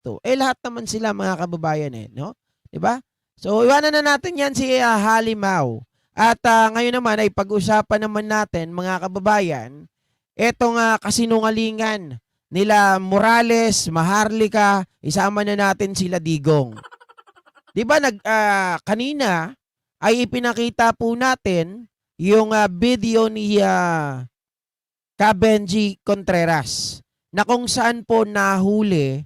to? Eh lahat naman sila mga kababayan eh, no? 'Di ba? So iwanan na natin 'yan si Halimaw. At ngayon naman ay pag-usapan naman natin mga kababayan, etong kasinungalingan nila Morales, Maharlika, isama na natin sila Digong. 'Di ba kanina ay ipinakita po natin yung video ni Kabenji Contreras na kung saan po nahuli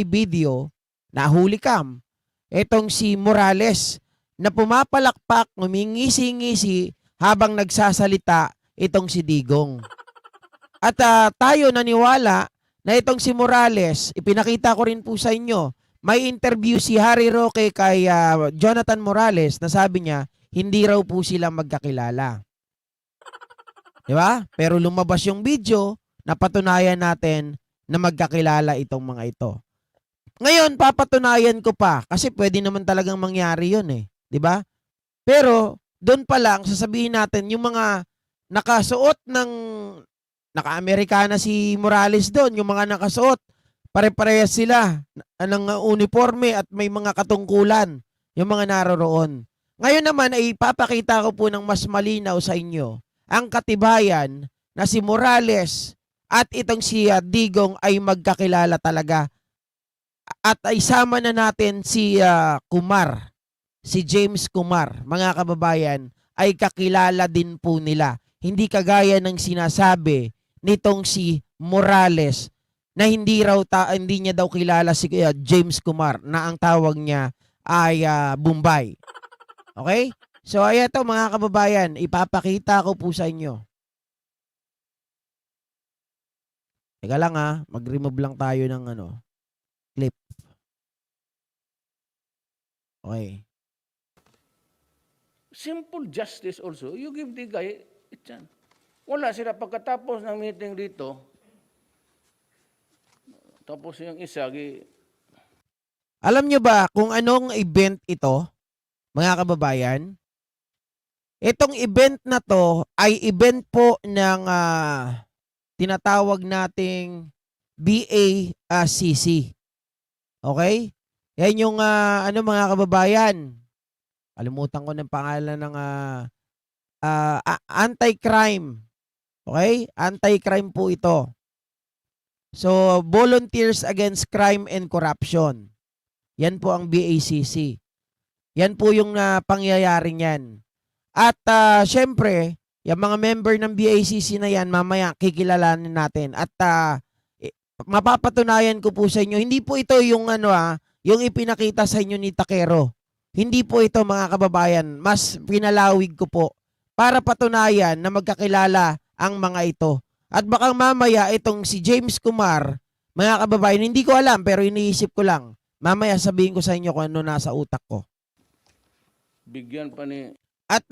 video, nahuli cam, etong si Morales na pumapalakpak, ngumingisi-ngisi habang nagsasalita itong si Digong. At tayo naniwala na itong si Morales, ipinakita ko rin po sa inyo, may interview si Harry Roque kay Jonathan Morales na sabi niya, hindi raw po sila magkakilala. Di ba? Pero lumabas yung video, napatunayan natin na magkakilala itong mga ito. Ngayon, papatunayan ko pa kasi pwede naman talagang mangyari yun eh. Di ba? Pero, doon pa lang, sasabihin natin, yung mga nakasuot ng, naka-Amerikana si Morales doon, yung mga nakasuot, pare-parehas sila ng uniforme at may mga katungkulan, yung mga naroroon. Ngayon naman ay papakita ko po ng mas malinaw sa inyo ang katibayan na si Morales at itong si Digong ay magkakilala talaga. At isama na natin si Kumar, si James Kumar, mga kababayan, ay kakilala din po nila. Hindi kagaya ng sinasabi nitong si Morales na hindi niya daw kilala si James Kumar na ang tawag niya ay Bombay. Okay? So ayan to mga kababayan, ipapakita ko po sa inyo. Teka lang mag-remove lang tayo ng clip. Okay. Simple justice also. You give the guy a chance. Wala sila pagkatapos ng meeting dito. Tapos yung isa, Alam nyo ba kung anong event ito, mga kababayan? Itong event na to ay event po ng tinatawag nating BACC. Okay? Yan yung mga kababayan. Kalimutan ko ng pangalan ng anti-crime. Okay? Anti-crime po ito. So, Volunteers Against Crime and Corruption. Yan po ang BACC. Yan po yung pangyayari niyan. At syempre, yung mga member ng BACC na yan, mamaya kikilalanin natin. At mapapatunayan ko po sa inyo, hindi po ito yung yung ipinakita sa inyo ni Takero. Hindi po ito mga kababayan, mas pinalawig ko po para patunayan na magkakilala ang mga ito. At baka mamaya itong si James Kumar, mga kababayan, hindi ko alam pero iniisip ko lang. Mamaya sabihin ko sa inyo kung ano nasa utak ko. bigyan pa ni... At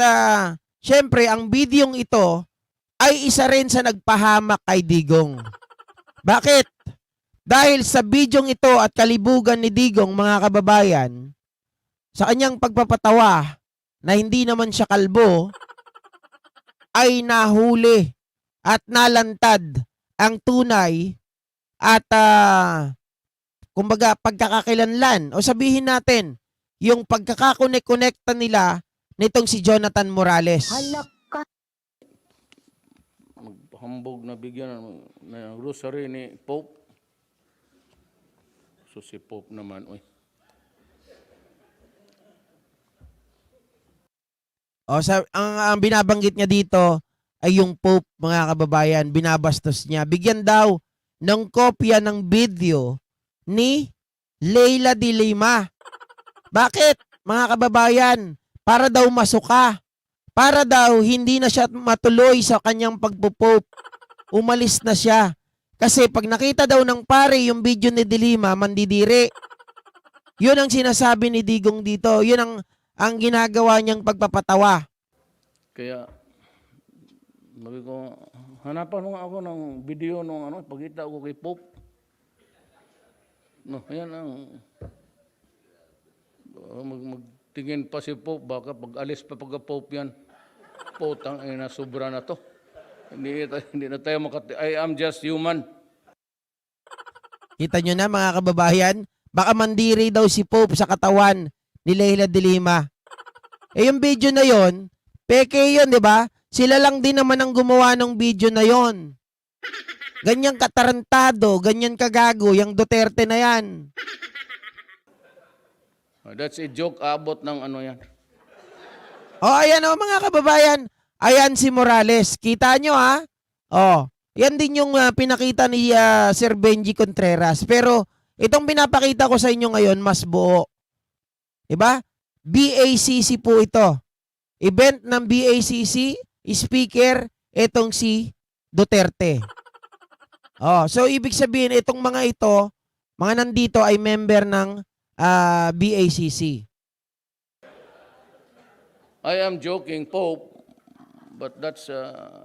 syempre, ang bidyong ito ay isa rin sa nagpahamak kay Digong. Bakit? Dahil sa bidyong ito at kalibugan ni Digong, mga kababayan, sa kanyang pagpapatawa na hindi naman siya kalbo, ay nahuli at nalantad ang tunay at kumbaga pagkakakilanlan o sabihin natin yung pagkakakonek-konekta nila nitong si Jonathan Morales. Maghambog na bigyan ng rosary ni Pope. So si Pope naman, O ang binabanggit niya dito ay yung Pope, mga kababayan, binabastos niya. Bigyan daw ng kopya ng video ni Leila de Lima. Bakit, mga kababayan? Para daw masuka. Para daw hindi na siya matuloy sa kanyang pagpo-pope. Umalis na siya. Kasi pag nakita daw ng pare yung video ni de Lima, mandidiri. Yun ang sinasabi ni Digong dito. Yun ang ginagawa niyang pagpapatawa. Kaya, sabi ko, hanapan mo nga ako ng video nung pagkita ko kay Pope. No, ayan ang... magtingin pa si Pope, baka pag-alis pa pagka-Pope yan. Potang ina, sobra na to. Hindi na tayo I am just human. Kita nyo na mga kababayan, baka mandiri daw si Pope sa katawan ni Leila de Lima. Eh yung video na yon, peke yun, di ba? Sila lang din naman ang gumawa ng video na yon. Ganyan katarantado, ganyan kagago, yung Duterte na yan. That's a joke abot ng ano yan. Ayan mga kababayan. Ayan si Morales. Kita nyo ha? Yan din yung pinakita ni Sir Benji Contreras. Pero itong pinapakita ko sa inyo ngayon, mas buo. Diba? BACC po ito. Event ng BACC, speaker, itong si Duterte. So ibig sabihin, itong mga ito, mga nandito ay member ng BACC. I am joking, Pope, but that's,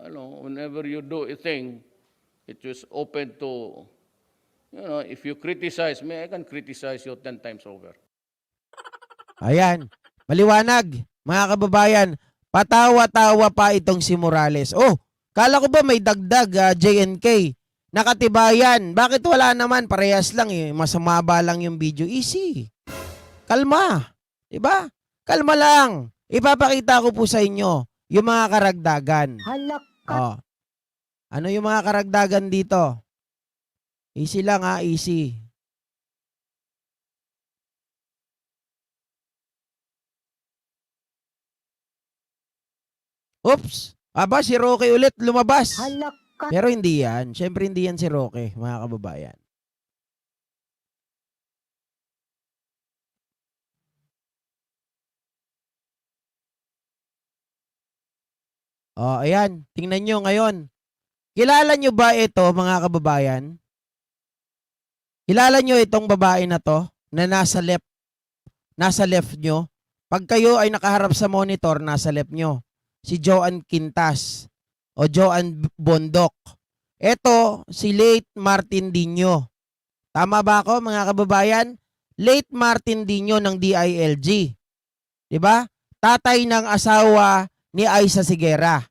whenever you do a thing, it is open to, if you criticize me, I can criticize you 10 times over. Ayan, maliwanag, mga kababayan, patawa-tawa pa itong si Morales. Kala ko ba may dagdag, JNK? Nakatibayan. Bakit wala naman? Parehas lang eh. Masama ba lang yung video? Easy. Kalma. Diba? Kalma lang. Ipapakita ko po sa inyo yung mga karagdagan. Ano yung mga karagdagan dito? Easy lang easy. Oops! Aba, si Roque ulit lumabas. Pero hindi yan. Siyempre hindi yan si Roque, mga kababayan. Ayan. Tingnan nyo ngayon. Kilala nyo ba ito, mga kababayan? Kilala nyo itong babae na to na nasa left nyo? Pag kayo ay nakaharap sa monitor, nasa left nyo. Si Joan Quintas o Joan Bondok. Ito, si late Martin Dino. Tama ba ako, mga kababayan? Late Martin Dino ng DILG. Diba? Tatay ng asawa ni Aisa Sigera.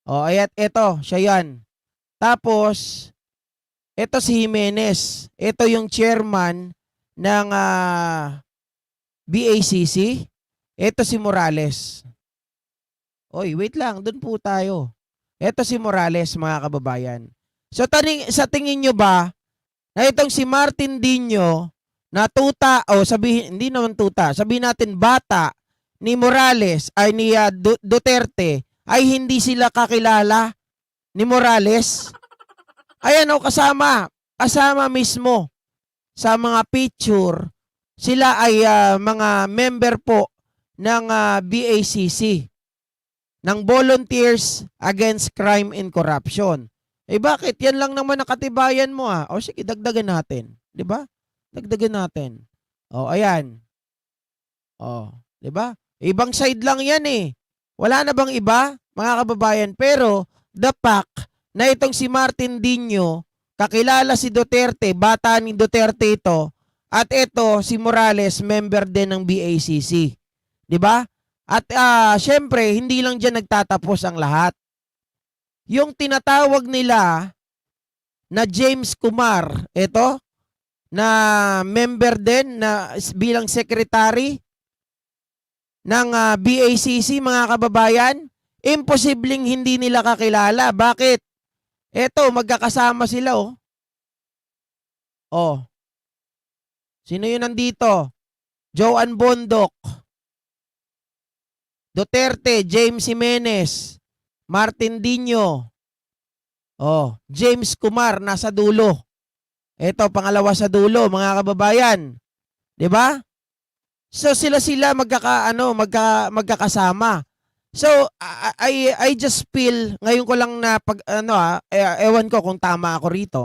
Ayat, ito, siya yan. Tapos, ito si Jimenez. Ito yung chairman ng BACC. Ito si Morales. Wait lang, dun po tayo. Ito si Morales, mga kababayan. So, sa tingin nyo ba, na itong si Martin Dino, na tuta, hindi naman tuta, sabihin natin bata, ni Morales, ay ni Duterte, ay hindi sila kakilala ni Morales? Ayan kasama mismo sa mga picture, sila ay mga member po ng BACC, ng Volunteers Against Crime and Corruption. Bakit? Yan lang naman nakatibayan mo sige, dagdagan natin. Diba? Dagdagan natin. Ayan. Diba? Ibang side lang yan eh. Wala na bang iba, mga kababayan? Pero, the fact na itong si Martin Dino, kakilala si Duterte, bata ni Duterte ito, at ito, si Morales, member din ng BACC. Diba? At syempre, hindi lang dyan nagtatapos ang lahat. Yung tinatawag nila na James Kumar, ito, na member din na bilang secretary ng BACC, mga kababayan, imposibleng hindi nila kakilala. Bakit? Ito, magkakasama sila Sino yun nandito? Joan Bondok, Duterte, James Jimenez, Martin Dino, James Kumar, nasa dulo. Ito, pangalawa sa dulo, mga kababayan. 'Di ba? So sila magkakasama. So I just feel, ngayon ko lang na ewan ko kung tama ako rito,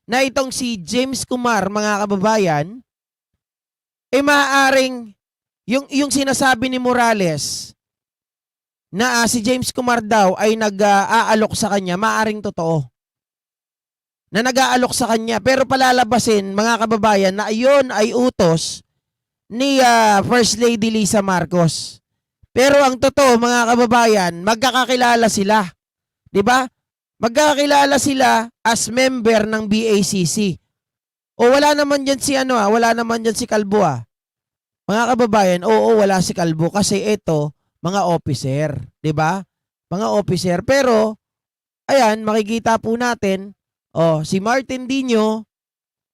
na itong si James Kumar, mga kababayan, maaaring yung sinasabi ni Morales na si James Kumar daw ay nag-aalok sa kanya, maaaring totoo. Na nag-aalok sa kanya, pero palalabasin, mga kababayan, na iyon ay utos ni First Lady Lisa Marcos. Pero ang totoo, mga kababayan, magkakakilala sila. 'Di ba? Magkakilala sila as member ng BACC. O wala naman dyan si wala naman dyan si Kalbo Mga kababayan, oo, wala si Kalbo kasi ito, mga officer, 'di ba? Mga officer. Pero ayan, makikita po natin, si Martin Dino,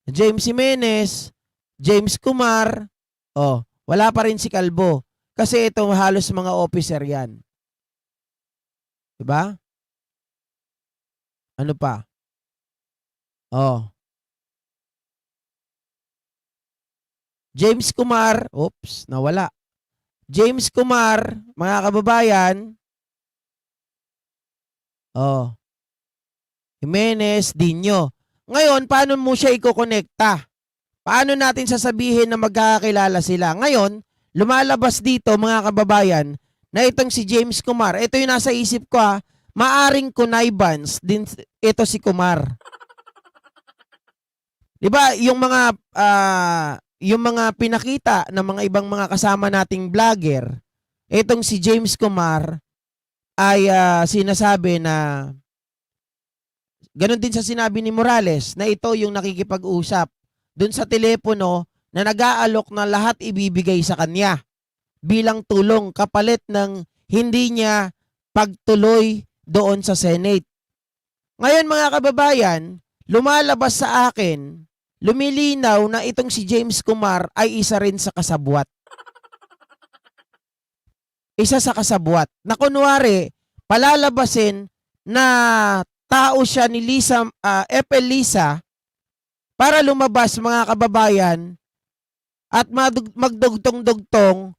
James Jimenez, James Kumar, wala pa rin si Kalbo. Kasi ito halos mga officer 'yan. 'Di ba? Ano pa? James Kumar, nawala. James Kumar, mga kababayan, Jimenez, Dino. Ngayon, paano mo siya ikokonekta? Paano natin sasabihin na magkakakilala sila? Ngayon, lumalabas dito, mga kababayan, na itong si James Kumar, ito yung nasa isip ko maaring connivance din ito si Kumar. 'Di ba, yung mga pinakita ng mga ibang mga kasama nating vlogger, itong si James Kumar ay sinasabi na ganun din sa sinabi ni Morales na ito yung nakikipag-usap dun sa telepono na nag-aalok na lahat ibibigay sa kanya bilang tulong kapalit ng hindi niya pagtuloy doon sa Senate. Ngayon mga kababayan, lumalabas sa akin, lumilinaw na itong si James Kumar ay isa rin sa kasabwat. Isa sa kasabwat. Na kunwari, palalabasin na tao siya ni FL Lisa para lumabas mga kababayan at magdugtong-dugtong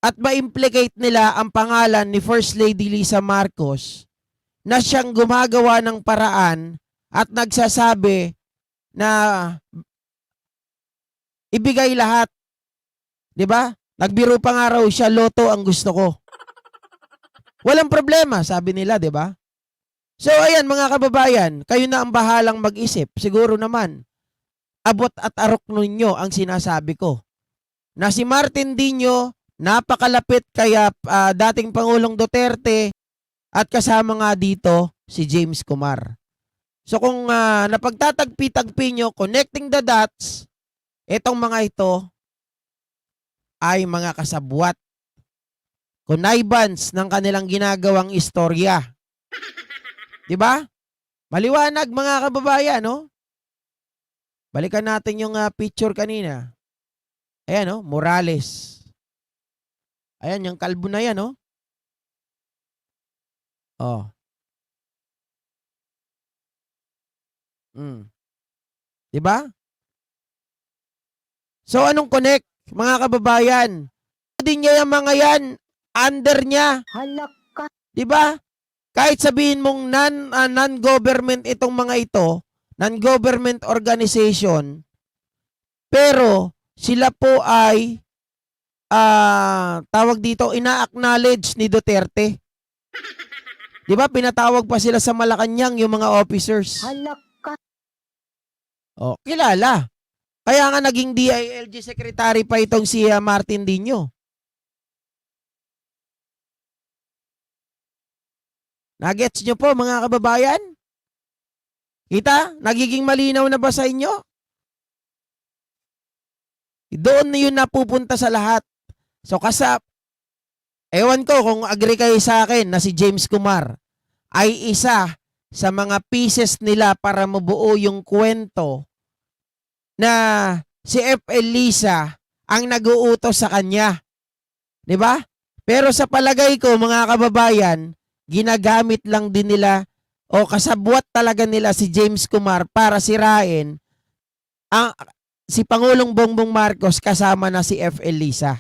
at ma-implicate nila ang pangalan ni First Lady Lisa Marcos na siyang gumagawa ng paraan at nagsasabi na ibigay lahat. 'Di ba? Nagbiro pa nga raw siya, loto ang gusto ko. Walang problema, sabi nila, 'di ba? So ayan mga kababayan, kayo na ang bahalang mag-isip. Siguro naman abot at arok ninyo ang sinasabi ko. Na si Martin Dino napakalapit kay dating Pangulong Duterte at kasama nga dito si James Kumar. So kung napagtatagpi-tagpi nyo, connecting the dots, itong mga ito ay mga kasabwat. Connivance ng kanilang ginagawang istorya. 'Di ba? Maliwanag mga kababayan, no? Balikan natin yung picture kanina. Ayan, Morales. Ayan, yung kalbo na yan, no? 'Di ba? So anong connect, mga kababayan? Din niya yung mga yan, under niya. Halaka. 'Di ba? Kahit sabihin mong non-government itong mga ito, non-government organization, pero sila po ay tawag dito, ina-acknowledge ni Duterte. 'Di ba? Pinatawag pa sila sa Malacanang yung mga officers. Halaka. Kilala. Kaya nga naging DILG secretary pa itong si Martin Dino. Nagets nyo po mga kababayan? Kita? Nagiging malinaw na ba sa inyo? Doon na yun napupunta sa lahat. So ewan ko kung agree kayo sa akin na si James Kumar ay isa sa mga pieces nila para mabuo yung kwento na si FL Lisa ang nag-uutos sa kanya. 'Di ba? Pero sa palagay ko mga kababayan, ginagamit lang din nila o kasabwat talaga nila si James Kumar para sirain si Pangulong Bongbong Marcos kasama na si FL Lisa.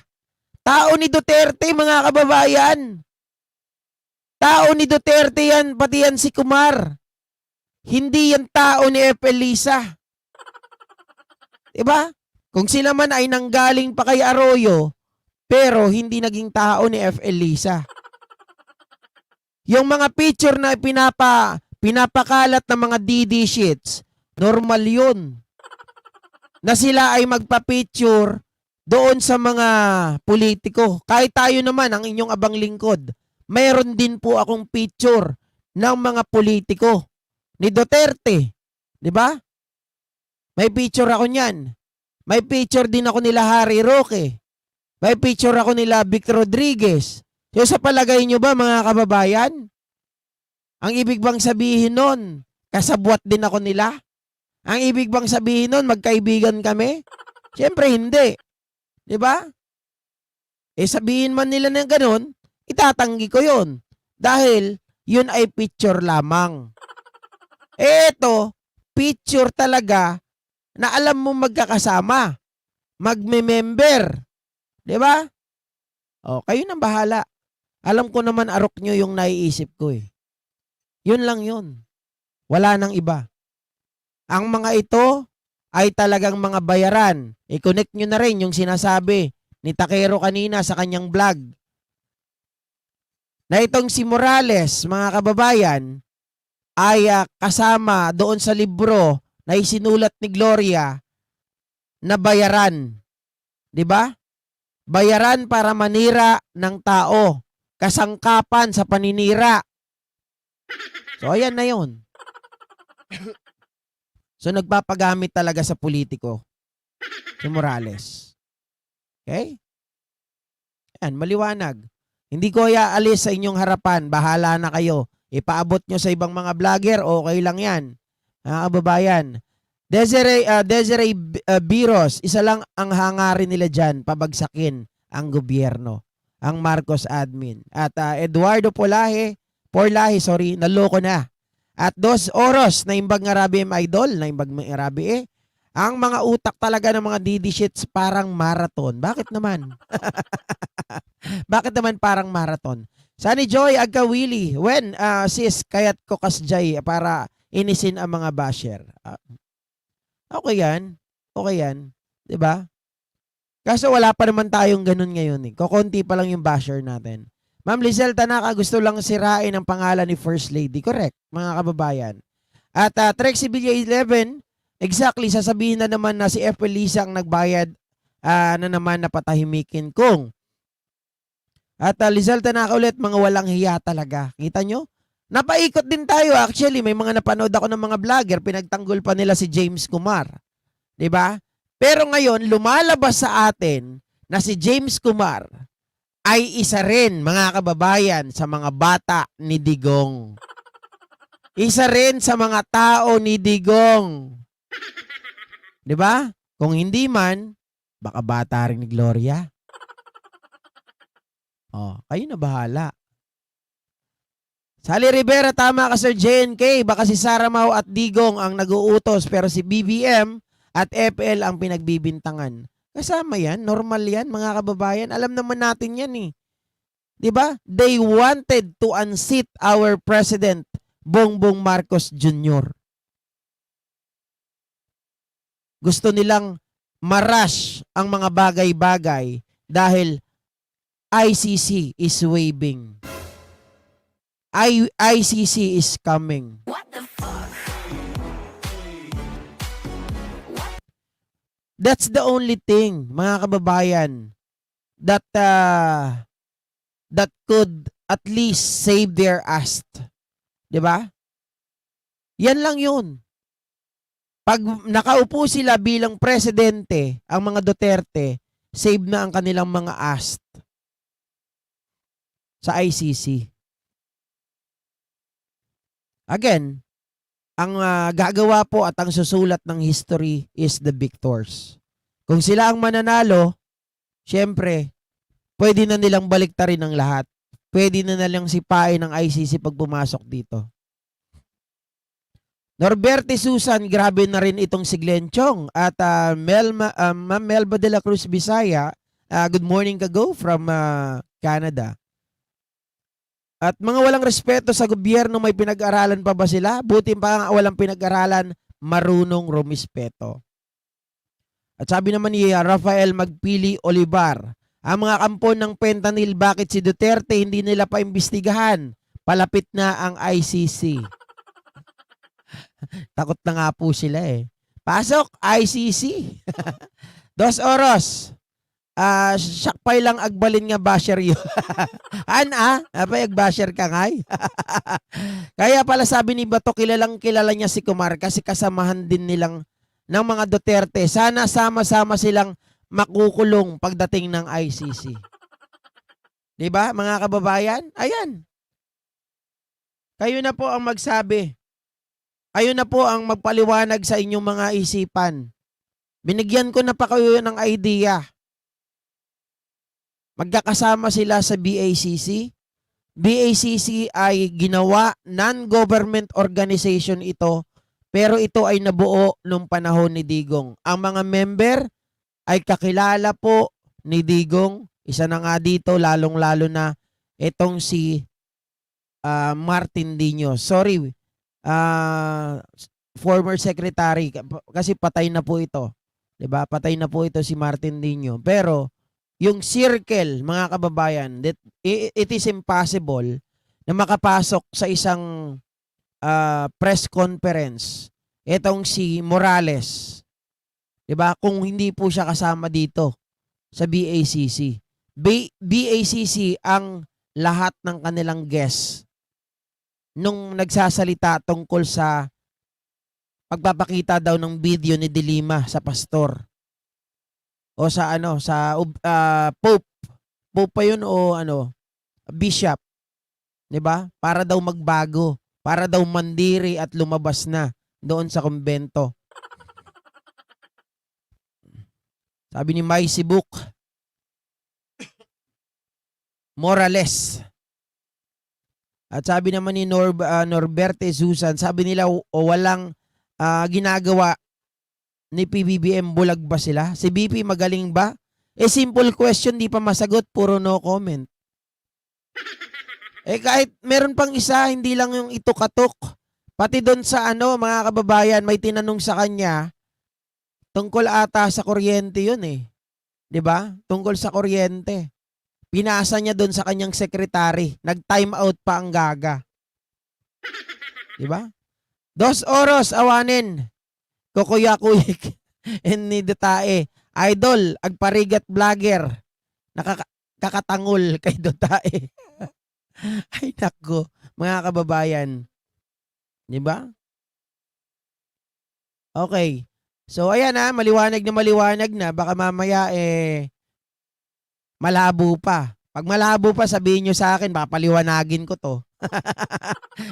Tao ni Duterte mga kababayan. Tao ni Duterte yan, pati yan si Kumar. Hindi yan tao ni FL Lisa. Diba? Kung sila man ay nanggaling pa kay Arroyo, pero hindi naging tao ni FL Lisa. Yung mga picture na pinapakalat ng mga DD sheets, normal yun. Na sila ay magpa-picture doon sa mga politiko. Kahit tayo naman, ang inyong abang lingkod, mayroon din po akong picture ng mga politiko ni Duterte. Di ba? May picture ako niyan. May picture din ako nila Harry Roque. May picture ako nila Vic Rodriguez. So sa palagay nyo ba mga kababayan, ang ibig bang sabihin nun, kasabwat din ako nila? Ang ibig bang sabihin nun, magkaibigan kami? Siyempre hindi. Di ba? Sabihin man nila ng ganun, itatanggi ko yun. Dahil yun ay picture lamang. Ito, picture talaga na alam mo magkakasama, magme-member. Di ba? O, kayo nang bahala. Alam ko naman arok nyo yung naiisip ko eh. Yun lang yun. Wala nang iba. Ang mga ito ay talagang mga bayaran. I-connect nyo na rin yung sinasabi ni Takero kanina sa kanyang vlog. Na itong si Morales, mga kababayan, ay kasama doon sa libro na isinulat ni Gloria na bayaran. 'Di ba? Bayaran para manira ng tao, kasangkapan sa paninira. So ayan na 'yon. So nagpapagamit talaga sa politiko si Morales. Okay? Ayan, maliwanag. Hindi ko iaalis sa inyong harapan, bahala na kayo. Ipaabot nyo sa ibang mga vlogger, okay lang yan. Kababayan. Desiree Biros, isa lang ang hangarin nila dyan, pabagsakin ang gobyerno, ang Marcos admin. At Eduardo Porlahe, naloko na. At 2 oras na imbag nga rabi idol, na imbag nga rabi ang mga utak talaga ng mga DD shits parang marathon. Bakit naman? Bakit naman parang marathon? Sunny Joy Agkawili, when sis kayat ko kasjay para inisin ang mga basher. Okay yan. Okay yan. 'Di ba? Kaso wala pa naman tayong ganun ngayon eh. Kokonti pa lang yung basher natin. Ma'am Lizelle Tanaka, gusto lang sirain ang pangalan ni First Lady. Correct, mga kababayan. At Trexie Villa 11, exactly, sasabihin na naman na si F. Lisa ang nagbayad na naman na patahimikin kong. At Lizelle Tanaka ulit, mga walang hiya talaga. Kita nyo? Napaikot din tayo actually. May mga napanood ako ng mga vlogger, pinagtanggol pa nila si James Kumar. 'Di ba? Pero ngayon, lumalabas sa atin na si James Kumar ay isa rin, mga kababayan, sa mga bata ni Digong. Isa rin sa mga tao ni Digong. 'Di ba? Kung hindi man, baka bata rin ni Gloria. Oh, kayo na bahala. Sally Rivera, tama ka Sir JNK. Baka si Sara Mau at Digong ang nag-uutos pero si BBM at FL ang pinagbibintangan. Kasama yan, normal yan mga kababayan. Alam naman natin yan eh. 'Di ba? They wanted to unseat our President Bongbong Marcos Jr. Gusto nilang marash ang mga bagay-bagay dahil ICC is waving. ICC is coming. What the fuck? That's the only thing, mga kababayan, that could at least save their ass. 'Di ba? Yan lang 'yun. Pag nakaupo sila bilang presidente, ang mga Duterte, save na ang kanilang mga ass sa ICC. Again, ang gagawa po at ang susulat ng history is the victors. Kung sila ang mananalo, syempre, pwede na nilang baliktarin ang lahat. Pwede na nilang sipain ng ICC pag pumasok dito. Norberti Susan, grabe na rin itong si Glenn Chong. At Ma'am Melba de la Cruz Bisaya, good morning kago from Canada. At mga walang respeto sa gobyerno, may pinag-aralan pa ba sila? Buti pa nga walang pinag-aralan, marunong rumispeto. At sabi naman ni Rafael Magpili Olivar, ang mga kampon ng fentanyl, bakit si Duterte hindi nila paimbestigahan? Palapit na ang ICC. Takot na nga po sila eh. Pasok, ICC. 2 oras. Sakpay lang agbalin nga basher yun. Apay agbasher ka ngay. Kaya pala sabi ni Bato, kilalang kilala niya si Kumar kasi kasamahan din nilang ng mga Duterte. Sana sama-sama silang makukulong pagdating ng ICC. 'Di ba, mga kababayan? Ayan. Kayo na po ang magsabi. Kayo na po ang magpaliwanag sa inyong mga isipan. Binigyan ko na pa kayo ng idea. Magkakasama sila sa BACC. BACC ay ginawa, non-government organization ito, pero ito ay nabuo nung panahon ni Digong. Ang mga member ay kakilala po ni Digong. Isa na nga dito, lalong-lalo na itong si Martin Dino. Sorry, former secretary, kasi patay na po ito. 'Di ba? Patay na po ito si Martin Dino. Pero yung circle, mga kababayan, that it is impossible na makapasok sa isang press conference itong si Morales. 'Di ba? Kung hindi po siya kasama dito sa BACC. BACC ang lahat ng kanilang guests nung nagsasalita tungkol sa pagpapakita daw ng video ni Dilima sa pastor. O sa Pope. Pope pa yun o Bishop. 'Di ba? Para daw magbago, para daw mandiri at lumabas na doon sa kumbento. Sabi ni May Sibuk, Morales. At sabi naman ni Norberte Susan, sabi nila walang ginagawa ni PBBM, bulag ba sila? Si BP magaling ba? Simple question, di pa masagot, puro no comment. Kahit meron pang isa, hindi lang yung ito katok. Pati doon sa mga kababayan, may tinanong sa kanya, tungkol ata sa kuryente yun 'Di ba? Tungkol sa kuryente. Pinasa niya doon sa kanyang sekretary. Nag-time out pa ang gaga. 'Di ba? 2 oras awanin. Kukuyakuyik ni Dutae. Idol, agparigat vlogger. Kakatangol kay Dutae. Ay nako, mga kababayan. 'Di ba? Okay. So ayan maliwanag na, baka mamaya malabo pa. Pag malabo pa, sabihin nyo sa akin, papaliwanagin ko to.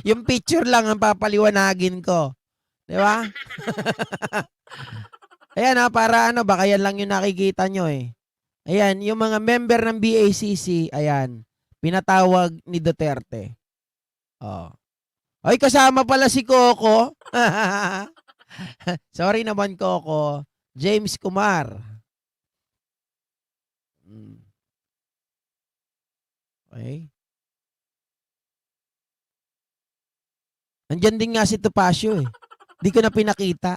Yung picture lang ang papaliwanagin ko. 'Di ba? Ayan para baka yan lang yung nakikita nyo Ayan, yung mga member ng BACC, ayan, pinatawag ni Duterte. Ay, kasama pala si Coco. Sorry naman, Coco. James Kumar. Okay. Nandyan din nga si Topacio Di ko na pinakita.